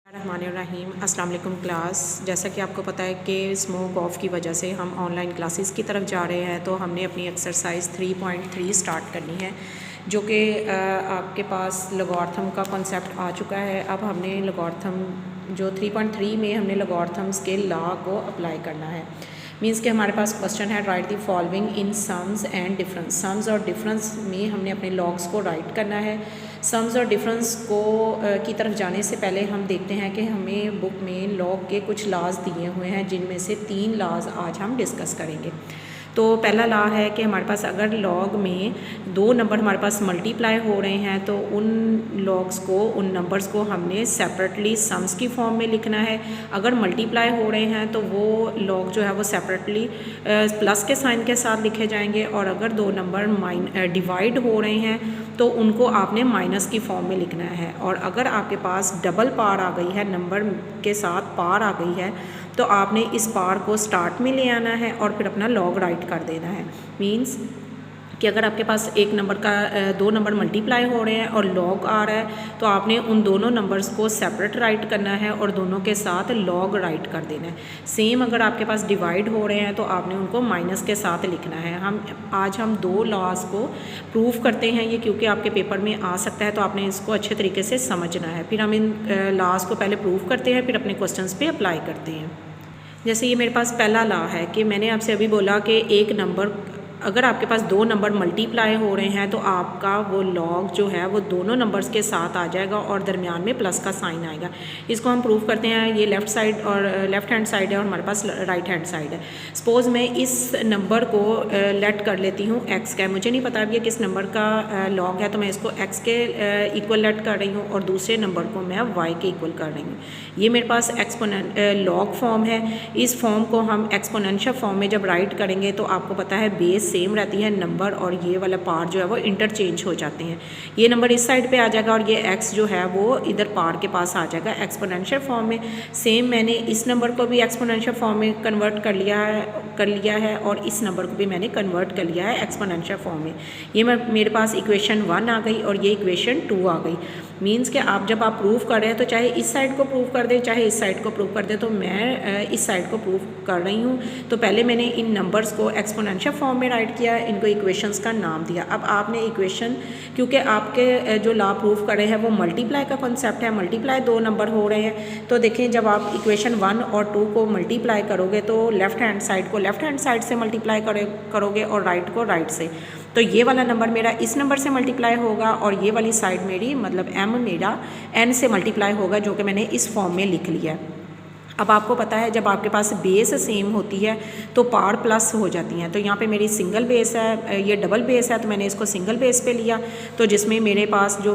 रहमानिर्रहीम। अस्सलाम वालेकुम क्लास। जैसा कि आपको पता है कि स्मोक ऑफ की वजह से हम ऑनलाइन क्लासेस की तरफ जा रहे हैं, तो हमने अपनी एक्सरसाइज 3.3 स्टार्ट करनी है, जो कि आपके पास लॉगरिथम का कॉन्सेप्ट आ चुका है। अब हमने लॉगरिथम जो 3.3 में हमने लॉगरिथम्स के लॉ को अप्लाई करना है। मीन्स कि हमारे पास क्वेश्चन है right the following in sums and difference. Sums और डिफरेंस में हमने अपने लॉग्स को राइट करना है। सम्स और डिफरेंस को की तरफ जाने से पहले हम देखते हैं कि हमें बुक में लॉग के कुछ लॉज दिए हुए हैं, जिनमें से 3 लॉज आज हम डिस्कस करेंगे। तो पहला लॉ है कि हमारे पास अगर लॉग में 2 नंबर हमारे पास मल्टीप्लाई हो रहे हैं, तो उन लॉग्स को, उन नंबर्स को हमने सेपरेटली सम्स की फॉर्म में लिखना है। अगर मल्टीप्लाई हो रहे हैं तो वो लॉग जो है वो सेपरेटली प्लस के साइन के साथ लिखे जाएंगे, और अगर 2 नंबर डिवाइड हो रहे हैं तो उनको आपने माइनस की फॉर्म में लिखना है। और अगर आपके पास डबल पार आ गई है, नंबर के साथ पार आ गई है, तो आपने इस पार को स्टार्ट में ले आना है और फिर अपना लॉग राइट कर देना है। मीन्स कि अगर आपके पास एक नंबर का 2 नंबर मल्टीप्लाई हो रहे हैं और लॉग आ रहा है, तो आपने उन दोनों नंबर्स को सेपरेट राइट करना है और दोनों के साथ लॉग राइट कर देना है। सेम अगर आपके पास डिवाइड हो रहे हैं तो आपने उनको माइनस के साथ लिखना है। आज हम 2 लॉज को प्रूव करते हैं, ये क्योंकि आपके पेपर में आ सकता है, तो आपने इसको अच्छे तरीके से समझना है। फिर हम इन लॉज को पहले प्रूव करते हैं, फिर अपने क्वेश्चंस पे अप्लाई करते हैं। जैसे ये मेरे पास पहला लॉ है कि मैंने आपसे अभी बोला कि एक नंबर, अगर आपके पास 2 नंबर मल्टीप्लाई हो रहे हैं तो आपका वो लॉग जो है वो दोनों नंबर्स के साथ आ जाएगा और दरमियान में प्लस का साइन आएगा। इसको हम प्रूव करते हैं। ये लेफ़्ट साइड और लेफ़्ट हैंड साइड है और हमारे पास राइट हैंड साइड है। सपोज़ मैं इस नंबर को लेट कर लेती हूँ एक्स का। मुझे नहीं पता अब ये किस नंबर का लॉग है, तो मैं इसको एक्स के इक्वल लेट कर रही हूँ और दूसरे नंबर को मैं वाई के इक्वल कर रही हूँ। ये मेरे पास लॉग फॉर्म है। इस फॉर्म को हम एक्सपोनेंशियल फॉर्म में जब राइट करेंगे तो आपको पता है बेस सेम रहती है, नंबर और ये वाला पार्ट जो है वो इंटरचेंज हो जाते हैं। ये नंबर इस साइड पे आ जाएगा और ये x जो है वो इधर पार के पास आ जाएगा एक्सपोनेंशियल फॉर्म में। सेम मैंने इस नंबर को भी एक्सपोनेंशियल फॉर्म में कन्वर्ट कर लिया है और इस नंबर को भी मैंने कन्वर्ट कर लिया है एक्सपोनेंशियल फॉर्म में। ये मेरे पास इक्वेशन 1 आ गई और ये इक्वेशन 2 आ गई। मीन्स कि आप जब आप प्रूव कर रहे हैं तो चाहे इस साइड को प्रूव कर दें चाहे इस साइड को प्रूव कर दें, तो मैं इस साइड को प्रूव कर रही हूँ। तो पहले मैंने इन नंबर्स को एक्सपोनेंशियल फॉर्म में राइट किया, इनको इक्वेशंस का नाम दिया। अब आपने इक्वेशन, क्योंकि आपके जो लॉ प्रूव कर रहे हैं वो मल्टीप्लाई का कॉन्सेप्ट है, मल्टीप्लाई 2 नंबर हो रहे हैं, तो देखें जब आप इक्वेशन 1 और 2 को मल्टीप्लाई करोगे तो लेफ़्ट हैंड साइड को लेफ़्ट हैंड साइड से मल्टीप्लाई करोगे और राइट को राइट से। तो ये वाला नंबर मेरा इस नंबर से मल्टीप्लाई होगा और ये वाली साइड मेरी मतलब m मेरा n से मल्टीप्लाई होगा, जो कि मैंने इस फॉर्म में लिख लिया है। अब आपको पता है जब आपके पास बेस सेम होती है तो पार प्लस हो जाती हैं। तो यहाँ पे मेरी सिंगल बेस है, ये डबल बेस है, तो मैंने इसको सिंगल बेस पे लिया, तो जिसमें मेरे पास जो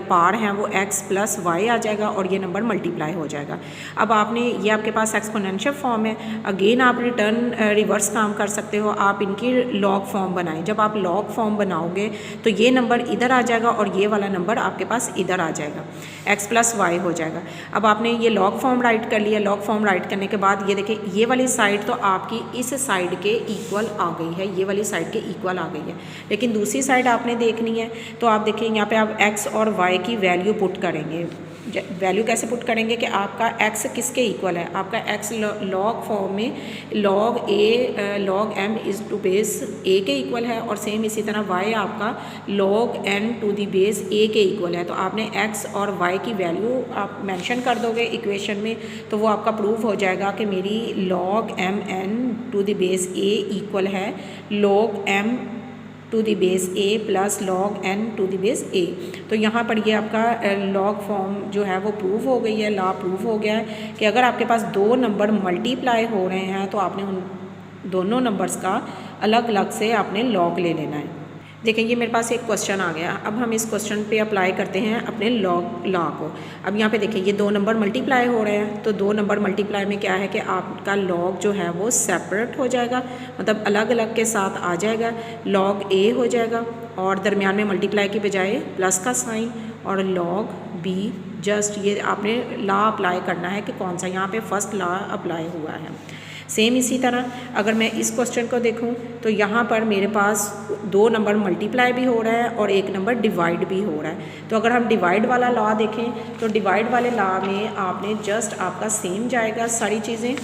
पार हैं वो x प्लस वाई आ जाएगा और ये नंबर मल्टीप्लाई हो जाएगा। अब आपने, ये आपके पास एक्सपोनेंशियल फॉर्म है, अगेन आप रिवर्स काम कर सकते हो, आप इनकी लॉग फॉर्म बनाएं। जब आप लॉग फॉर्म बनाओगे तो ये नंबर इधर आ जाएगा और ये वाला नंबर आपके पास इधर आ जाएगा, x प्लस वाई हो जाएगा। अब आपने ये लॉग फॉर्म राइट कर लिया। लॉग फॉर्म राइट करने के बाद ये देखिए ये वाली साइड तो आपकी इस साइड के इक्वल आ गई है, ये वाली साइड के इक्वल आ गई है, लेकिन दूसरी साइड आपने देखनी है। तो आप देखिए यहाँ पे आप x और y की वैल्यू पुट करेंगे। वैल्यू कैसे पुट करेंगे कि आपका x किसके इक्वल है। आपका x लॉग फॉर्म में log a log m is to base a के इक्वल है, और सेम इसी तरह y आपका log n to the base a के इक्वल है। तो आपने x और y की वैल्यू आप मेंशन कर दोगे इक्वेशन में, तो वो आपका प्रूव हो जाएगा कि मेरी log m n to the base a equal है log m to the base a plus log n to the base a। तो यहाँ पर ये आपका लॉग फॉर्म जो है वो प्रूव हो गई है, लॉ प्रूव हो गया है कि अगर आपके पास 2 नंबर मल्टीप्लाई हो रहे हैं तो आपने उन दोनों नंबर्स का अलग अलग से आपने लॉग ले लेना है। देखें ये मेरे पास एक क्वेश्चन आ गया। अब हम इस क्वेश्चन पे अप्लाई करते हैं अपने लॉ को। अब यहाँ पे देखिए ये 2 नंबर मल्टीप्लाई हो रहे हैं, तो 2 नंबर मल्टीप्लाई में क्या है कि आपका लॉग जो है वो सेपरेट हो जाएगा, मतलब अलग अलग के साथ आ जाएगा, लॉग a हो जाएगा और दरमियान में मल्टीप्लाई की बजाय प्लस का साइन, और लॉग b जस्ट ये आपने लॉ अप्लाई करना है कि कौन सा, यहाँ पे फर्स्ट लॉ अप्लाई हुआ है। सेम इसी तरह अगर मैं इस क्वेश्चन को देखूं तो यहाँ पर मेरे पास 2 नंबर मल्टीप्लाई भी हो रहा है और 1 नंबर डिवाइड भी हो रहा है। तो अगर हम डिवाइड वाला लॉ देखें तो डिवाइड वाले लॉ में आपने जस्ट आपका सेम जाएगा सारी चीज़ें,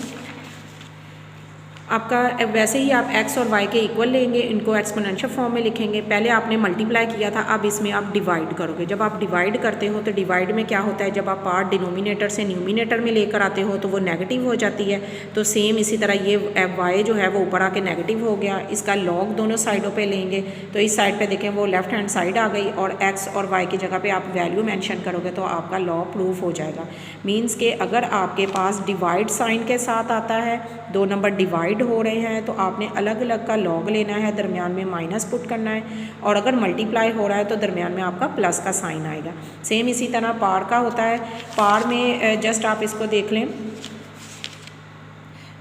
आपका वैसे ही आप x और y के इक्वल लेंगे, इनको एक्सपोनेंशियल फॉर्म में लिखेंगे। पहले आपने मल्टीप्लाई किया था, अब इसमें आप डिवाइड करोगे। जब आप डिवाइड करते हो तो डिवाइड में क्या होता है, जब आप पार्ट डिनोमिनेटर से न्यूमिनेटर में लेकर आते हो तो वो नेगेटिव हो जाती है। तो सेम इसी तरह ये y जो है वो ऊपर आके नेगेटिव हो गया, इसका लॉग दोनों साइडों पर लेंगे तो इस साइड पर देखें वो लेफ्ट हैंड साइड आ गई और x और y की जगह पर आप वैल्यू मैंशन करोगे तो आपका लॉ प्रूफ हो जाएगा। मीन्स के अगर आपके पास डिवाइड साइन के साथ आता है, 2 नंबर डिवाइड हो रहे हैं तो आपने अलग अलग का लॉग लेना है, दरमियान में माइनस पुट करना है, और अगर मल्टीप्लाई हो रहा है तो दरमियान में आपका प्लस का साइन आएगा। सेम इसी तरह पार का होता है। पार में जस्ट आप इसको देख लें,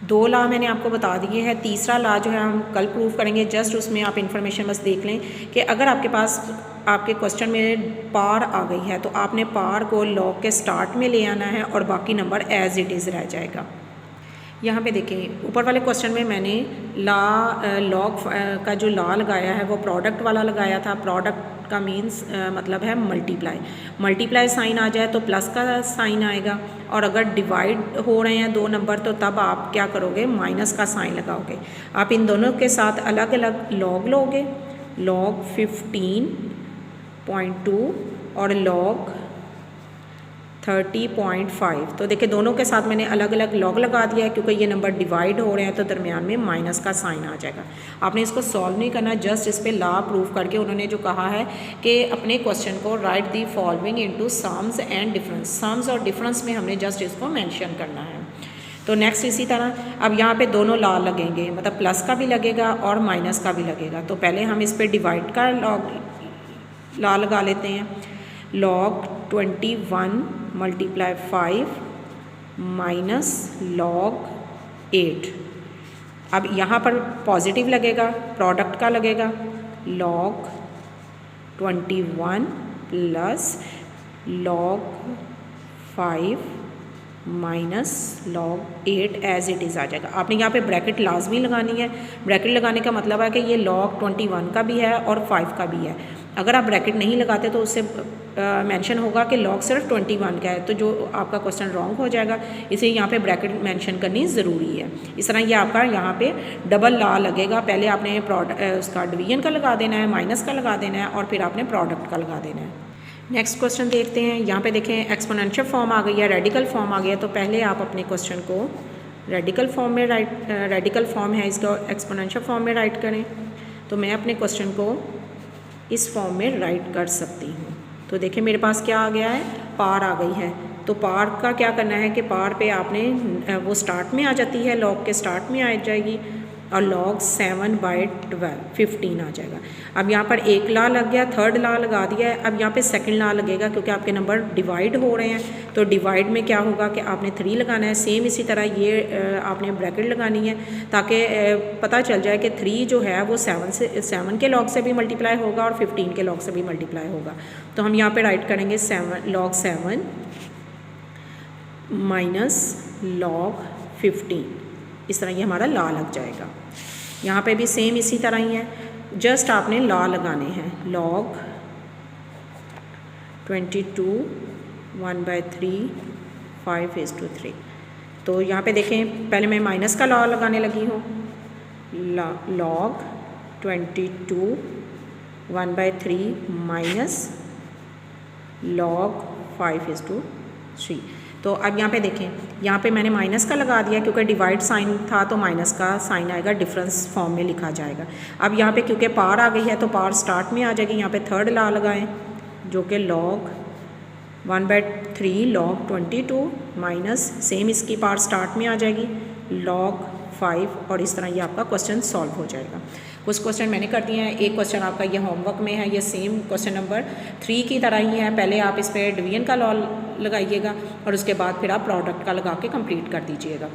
2 लॉ मैंने आपको बता दिए हैं, तीसरा लॉ जो है हम कल प्रूफ करेंगे। जस्ट उसमें आप इन्फॉर्मेशन बस देख लें कि अगर आपके पास आपके क्वेश्चन में पार आ गई है तो आपने पार को लॉग के स्टार्ट में ले आना है और बाकी नंबर एज इट इज़ रह जाएगा। यहाँ पे देखें ऊपर वाले क्वेश्चन में मैंने लॉग का जो लॉ लगाया है वो प्रोडक्ट वाला लगाया था। प्रोडक्ट का मीन्स मतलब है मल्टीप्लाई साइन आ जाए तो प्लस का साइन आएगा, और अगर डिवाइड हो रहे हैं 2 नंबर तो तब आप क्या करोगे, माइनस का साइन लगाओगे। आप इन दोनों के साथ अलग अलग लॉग लोगे, लॉग 15.2 और लॉग 30.5। तो देखिए दोनों के साथ मैंने अलग अलग लॉग लगा दिया है क्योंकि ये नंबर डिवाइड हो रहे हैं तो दरमियान में माइनस का साइन आ जाएगा। आपने इसको सॉल्व नहीं करना, जस्ट इस पे लॉ प्रूफ करके उन्होंने जो कहा है कि अपने क्वेश्चन को right the following into sums and difference. Sums और डिफरेंस में हमने जस्ट इसको मेंशन करना है। तो नेक्स्ट इसी तरह अब यहाँ पे दोनों लॉ लगेंगे, मतलब प्लस का भी लगेगा और माइनस का भी लगेगा। तो पहले हम इस पर डिवाइड का लॉ लगा लेते हैं। Log 21 multiply 5 minus log 8। अब यहाँ पर पॉजिटिव लगेगा, प्रोडक्ट का लगेगा log 21 plus log 5 minus log 8 as it is आ जाएगा। आपने यहाँ पे ब्रैकेट लाजमी लगानी है। ब्रैकेट लगाने का मतलब है कि ये लॉग 21 का भी है और 5 का भी है। अगर आप ब्रैकेट नहीं लगाते तो उससे मेंशन होगा कि लॉग सिर्फ 21 का है, तो जो आपका क्वेश्चन रॉन्ग हो जाएगा। इसे यहाँ पे ब्रैकेट मेंशन करनी ज़रूरी है। इस तरह ये आपका यहाँ पे डबल लॉ लगेगा। पहले आपने उसका डिवीजन का लगा देना है, माइनस का लगा देना है और फिर आपने प्रोडक्ट का लगा देना है। नेक्स्ट क्वेश्चन देखते हैं। यहाँ पे देखें एक्सपोनेंशियल फॉर्म आ गई है, रेडिकल फॉर्म आ गया। तो पहले आप अपने क्वेश्चन को रेडिकल फॉर्म में रेडिकल फॉर्म है इसका, एक्सपोनेंशियल फॉर्म में राइट करें। तो मैं अपने क्वेश्चन को इस फॉर्म में राइट कर सकती हूँ। तो देखिए मेरे पास क्या आ गया है, पार आ गई है। तो पार का क्या करना है कि पार पे आपने वो स्टार्ट में आ जाती है, लॉग के स्टार्ट में आ जाएगी और लॉग 7/12 15 आ जाएगा। अब यहाँ पर एक लॉ लग गया, थर्ड लॉ लगा दिया है। अब यहाँ पे सेकंड लॉ लगेगा क्योंकि आपके नंबर डिवाइड हो रहे हैं। तो डिवाइड में क्या होगा कि आपने 3 लगाना है। सेम इसी तरह ये आपने ब्रैकेट लगानी है ताकि पता चल जाए कि 3 जो है वो 7 के लॉग से भी मल्टीप्लाई होगा और 15 के लॉग से भी मल्टीप्लाई होगा। तो हम यहाँ पर राइट करेंगे लॉग 7 माइनस लॉग 15। इस तरह ये हमारा लॉ लग जाएगा। यहाँ पे भी सेम इसी तरह ही है, जस्ट आपने लॉ लगाने हैं। लॉग 22 1/3 5:3। तो यहाँ पे देखें पहले मैं माइनस का लॉ लगाने लगी हूँ। Log 22 1/3 minus log 5:3। तो अब यहाँ पे देखें, यहाँ पे मैंने माइनस का लगा दिया क्योंकि डिवाइड साइन था तो माइनस का साइन आएगा, डिफरेंस फॉर्म में लिखा जाएगा। अब यहाँ पे क्योंकि पार आ गई है तो पार स्टार्ट में आ जाएगी। यहाँ पे थर्ड लॉ लगाएं जो कि लॉग 1/3 लॉग 22 माइनस सेम इसकी पार स्टार्ट में आ जाएगी लॉग 5, और इस तरह ये आपका क्वेश्चन सॉल्व हो जाएगा। कुछ क्वेश्चन मैंने कर दिए हैं, एक क्वेश्चन आपका ये होमवर्क में है। ये सेम क्वेश्चन नंबर 3 की तरह ही है। पहले आप इस पर डिवीजन का लॉ लगाइएगा और उसके बाद फिर आप प्रोडक्ट का लगा के कंप्लीट कर दीजिएगा।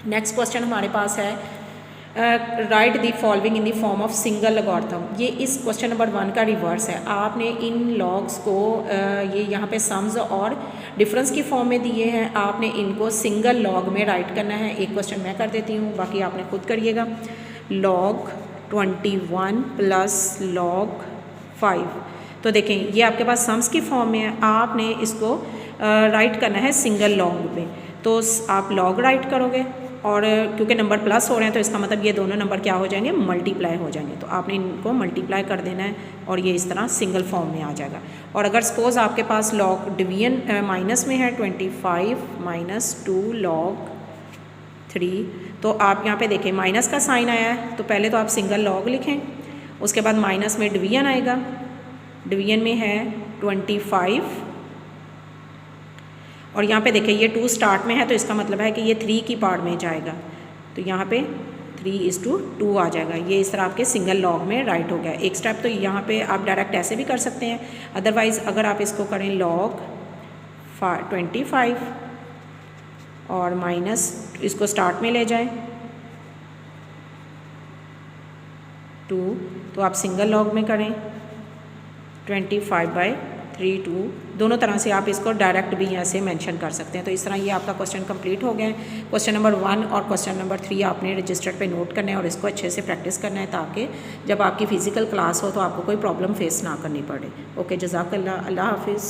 नेक्स्ट क्वेश्चन हमारे पास है right the following in the form of single logarithm. ये इस क्वेश्चन नंबर 1 का रिवर्स है। आपने इन लॉग्स को ये यहाँ पे सम्स और डिफरेंस की फॉर्म में दिए हैं, आपने इनको सिंगल लॉग में राइट करना है। एक क्वेश्चन मैं कर देती हूँ, बाकी आपने खुद करिएगा। लॉग 21 प्लस लॉग 5, तो देखें ये आपके पास सम्स की फॉर्म में है, आपने इसको राइट करना है सिंगल लॉग में। तो आप लॉग राइट करोगे और क्योंकि नंबर प्लस हो रहे हैं तो इसका मतलब ये दोनों नंबर क्या हो जाएंगे, मल्टीप्लाई हो जाएंगे। तो आपने इनको मल्टीप्लाई कर देना है और ये इस तरह सिंगल फॉर्म में आ जाएगा। और अगर सपोज़ आपके पास लॉग डिवीजन माइनस में है 25 माइनस 2 लॉग 3, तो आप यहाँ पे देखें माइनस का साइन आया है, तो पहले तो आप सिंगल लॉग लिखें, उसके बाद माइनस में डिवीजन आएगा, डिवीजन में है 25 और यहाँ पे देखिए ये 2 स्टार्ट में है तो इसका मतलब है कि ये 3 की पार्ट में जाएगा, तो यहाँ पे 3:2 आ जाएगा। ये इस तरह आपके सिंगल लॉग में राइट हो गया। एक स्टेप तो यहाँ पे आप डायरेक्ट ऐसे भी कर सकते हैं, अदरवाइज़ अगर आप इसको करें लॉग 25 और माइनस इसको स्टार्ट में ले जाएं 2, तो आप सिंगल लॉग में करें 25/3 दोनों तरह से आप इसको डायरेक्ट भी ऐसे मेंशन कर सकते हैं। तो इस तरह ये आपका क्वेश्चन कंप्लीट हो गया है। क्वेश्चन नंबर 1 और क्वेश्चन नंबर 3 आपने रजिस्टर पे नोट करना है और इसको अच्छे से प्रैक्टिस करना है ताकि जब आपकी फ़िज़िकल क्लास हो तो आपको कोई प्रॉब्लम फेस ना करनी पड़े। ओके, जज़ाकल्लाह, अल्लाह हाफिज़।